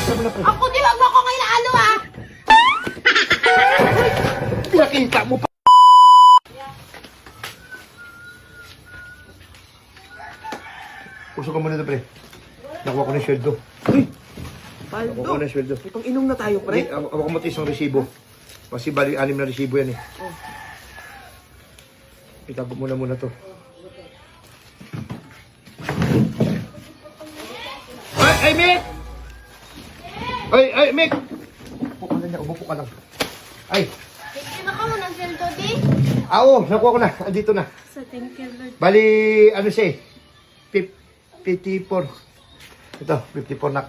Ako di wag mo ako ngayon ano ah! Pinakita mo pa. Puso ka muna na, pre. Nakuha ko na yung sweldo. Nakuha ko na yung sweldo. Itong inom na tayo, pre. Hindi, ako mo isang resibo. Kasi bali, 6 na resibo yan eh. Itapo muna to. Ay, Mick! Ay, Mick! Upo ka lang. Ay, Hindi ka mo ng sweldo di? nakuha ko na. Andito na. So thank you Lord. Bali, ano siya eh? 54. Ito, 54 na.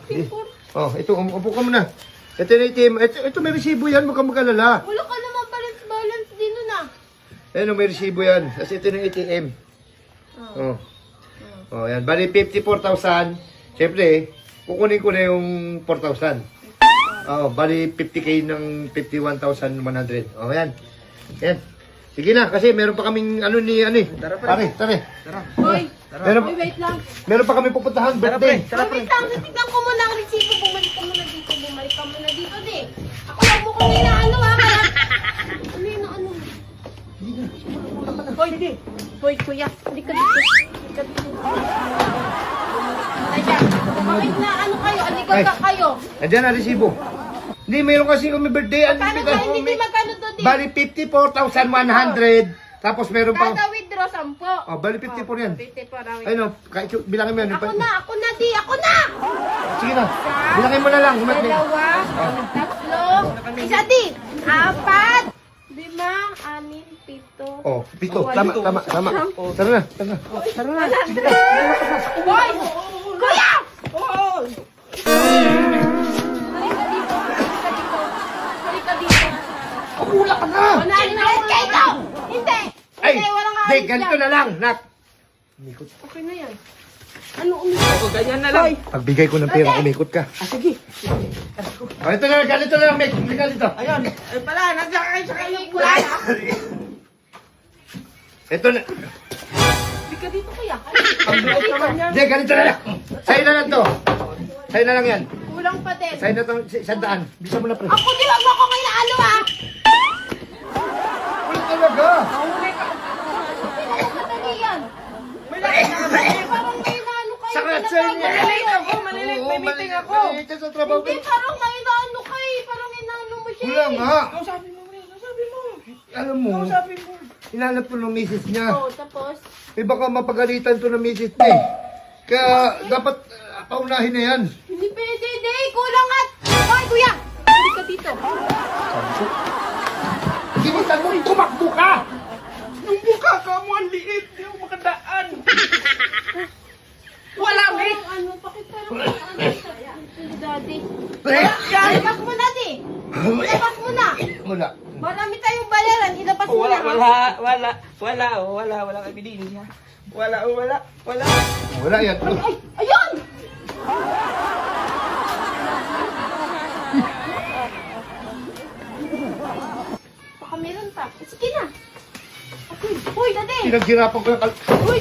Oh, ito, upo ka muna. Ito na ATM. Ito may resibo yan. Huwag kang mag-alala. Wala ka naman balance dito na. Ayan, may resibo yan. Kasi ito na ATM. Oh. Oh, yan. Bali, 54,000. Siyempre, kukunin ko na yung 4,000. Oh, bali 50k ng 51,100. Oh, yan. Yan. Sige na, kasi meron pa kaming ano ni ano eh. Tara, pre. Tara. Hoy, Meron, wait lang. meron pa kami pupuntahan, birthday. Wait lang, titignan ko muna ang resibo. Bumalik ka muna dito di. Ako wag mo kong inaano ha. Ano yun ang ano? Hoy, sige. Hoy, kuya. Hindi ka dito. Ayan, bakit na ano kayo? Aligal ka kayo. Andiyan na, resibo. Hindi, meron kasi kami birthday. Paano ba? Hindi magkano to di? Bali 54,100. Tapos meron pa. Kada withdraw 10. Oh, bali 54 yan. 54 raw. Ayun oh, kahit bilangin mo yan. Ako na di, ako na! Sige na. Bilangin mo na lang. Dalawa, tatlo, isa di, 4, 5, 6, 7. Oh, pito. Tama. Tara na. Hoy! Kuya! Halika dito. Kumula ka na. Wala na kayo! Hindi! Ay, Hindi, walang di, ayos ganito yan. na lang, nak. Okay na yan. Ano umikot? O, ganyan na lang. Pagbigay ko ng pera, umikot ka. Sige. Oh, ito na, ganito na lang, Mick. Ganito. Ayun. Ay pala, nandiyan kayo sa kayong kulay. Ito na. Halika dito kuya. Ang buot naman yan. Di, ganito na lang. Sa'yo na lang to. Sa'yo na lang yan. Kulang pa din. Sa'yo na itong 100. Bisa mo na, pre. Ako di wag mo ako ngayon ano ah! Uy, talaga. Pinakamadali yan. May lakad na kami. Parang may inaano kayo. Sakit sa inyo. Malilate ako, malilate. May meeting ako. Malilate sa trabaho. Hindi, parang may inaano kayo. Parang inaano mo siya. Wala nga. Kausapin mo, May. Kausapin mo. Alam mo, Kausapin mo. hinanap ko ng misis niya. Oo, tapos. Eh baka mapagalitan to ng misis niya eh. Kaya dapat paunahin na yan. Hindi pwede, di. Kulang at. Hoy, kuya. Hindi ka dito. Sinitan mo, tumakbo ka! Yung mukha ka mo, ang liit. Hindi ako makadaan. Wala, May. Ano, bakit parang ano sa daddy? Eh, Ilabas mo na, di. Ilabas mo na. wala. Marami tayong bayaran. Ilabas mo na. Walang ebidensya. Wala. Wala yan. Ay, ayun! Baka meron pa. Sige na. Okay. Hoy, daddy. Pinaghirapan ko yung Hoy!